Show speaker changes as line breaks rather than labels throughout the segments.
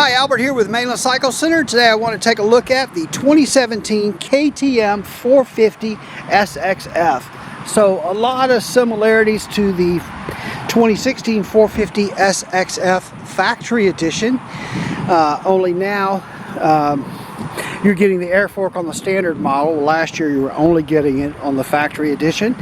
Hi, Albert here with Mainland Cycle Center. Today I want to take a look at the 2017 KTM 450 SXF. So a lot of similarities to the 2016 450 SXF Factory Edition, only now you're getting the air fork on the standard model. Last year you were only getting it on the Factory Edition.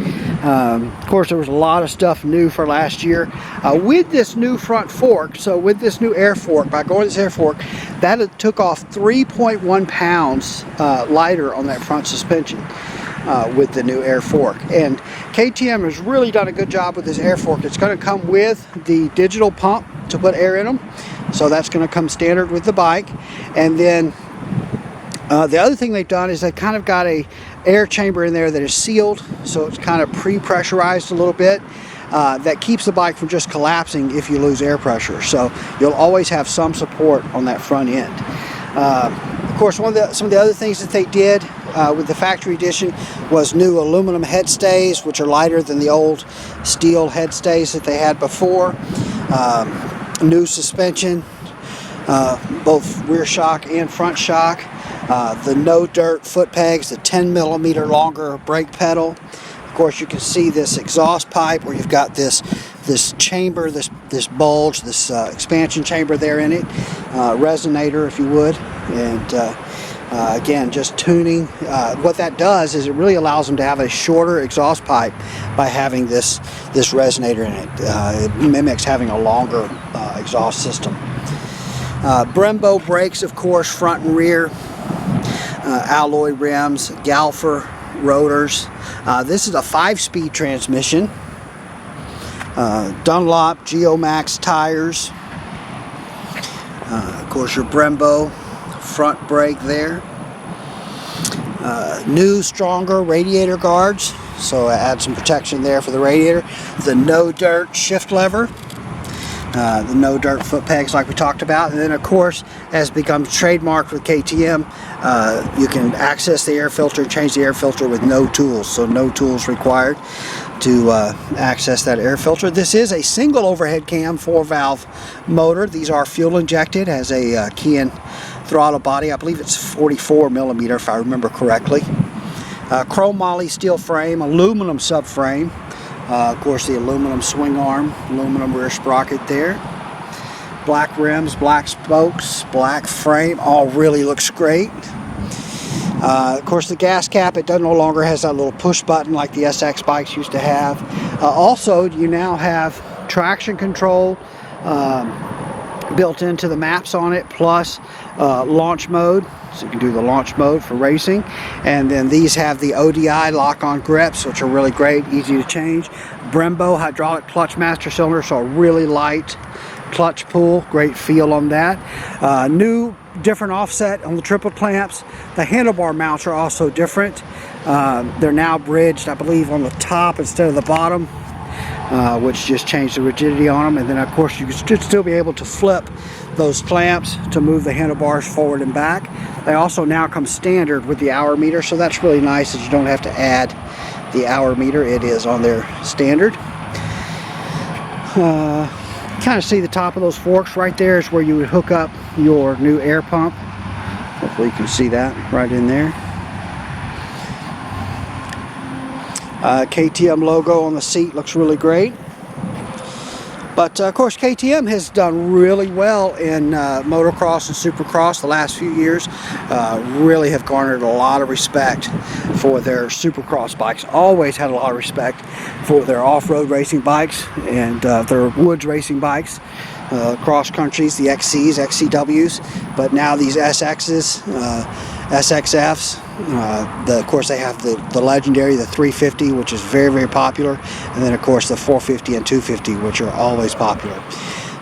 Of course, there was a lot of stuff new for last year with this new front fork. So with this new air fork, by going to this air fork, that took off 3.1 pounds lighter on that front suspension with the new air fork. And KTM has really done a good job with this air fork. It's going to come with the digital pump to put air in them, so that's going to come standard with the bike. And then the other thing they've done is they've kind of got a air chamber in there that is sealed, so it's kind of pre-pressurized a little bit. That keeps the bike from just collapsing if you lose air pressure. So you'll always have some support on that front end. Of course, some of the other things that they did with the Factory Edition was new aluminum headstays, which are lighter than the old steel headstays that they had before. New suspension, both rear shock and front shock. The no dirt foot pegs, the 10mm longer brake pedal. Of course, you can see this exhaust pipe where you've got this chamber, this bulge, this expansion chamber there in it, resonator if you would. And again, just tuning. What that does is it really allows them to have a shorter exhaust pipe by having this resonator in it. It mimics having a longer exhaust system. Brembo brakes, of course, front and rear. Alloy rims, Galfer rotors. This is a 5-speed transmission. Dunlop Geomax tires. Of course, your Brembo front brake there. New, stronger radiator guards, so add some protection there for the radiator. The no dirt shift lever. The no dirt foot pegs like we talked about. And then of course, as becomes trademarked with KTM, you can access the air filter, change the air filter with no tools. So no tools required to access that air filter. This is a single overhead cam 4-valve motor. These are fuel injected, has a Kian throttle body. I believe it's 44mm if I remember correctly. Chrome moly steel frame, aluminum subframe. Of course, the aluminum swing arm, aluminum rear sprocket there. Black rims, black spokes, black frame, all really looks great. Of course, the gas cap, it no longer has that little push button like the SX bikes used to have. Also, you now have traction control built into the maps on it, plus launch mode. So you can do the launch mode for racing. And then these have the ODI lock-on grips, which are really great, easy to change. Brembo hydraulic clutch master cylinder, so a really light clutch pull, great feel on that. New different offset on the triple clamps. The handlebar mounts are also different. They're now bridged, I believe, on the top instead of the bottom, which just changed the rigidity on them. And then of course you should still be able to flip those clamps to move the handlebars forward and back. They also now come standard with the hour meter, so that's really nice that you don't have to add the hour meter. It is on their standard. Kind of see the top of those forks right there is where you would hook up your new air pump. Hopefully you can see that right in there. KTM logo on the seat looks really great. But of course, KTM has done really well in motocross and supercross the last few years. Really have garnered a lot of respect for their supercross bikes. Always had a lot of respect for their off-road racing bikes and their woods racing bikes. Cross countries, the XCs, XCWs, but now these SXs, SXFs. Of course, they have the legendary, the 350, which is very, very popular, and then of course the 450 and 250, which are always popular.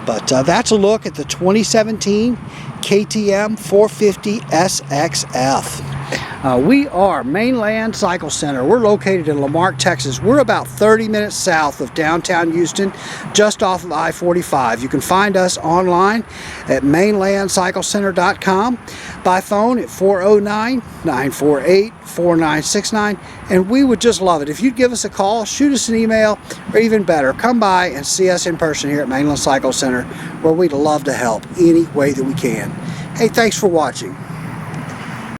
But that's a look at the 2017 KTM 450 SXF. We are Mainland Cycle Center. We're located in Marque, Texas. We're about 30 minutes south of downtown Houston, just off of I-45. You can find us online at mainlandcyclecenter.com, by phone at 409-948-4969, and we would just love it if you'd give us a call, shoot us an email, or even better, come by and see us in person here at Mainland Cycle Center, where we'd love to help any way that we can. Hey, thanks for watching.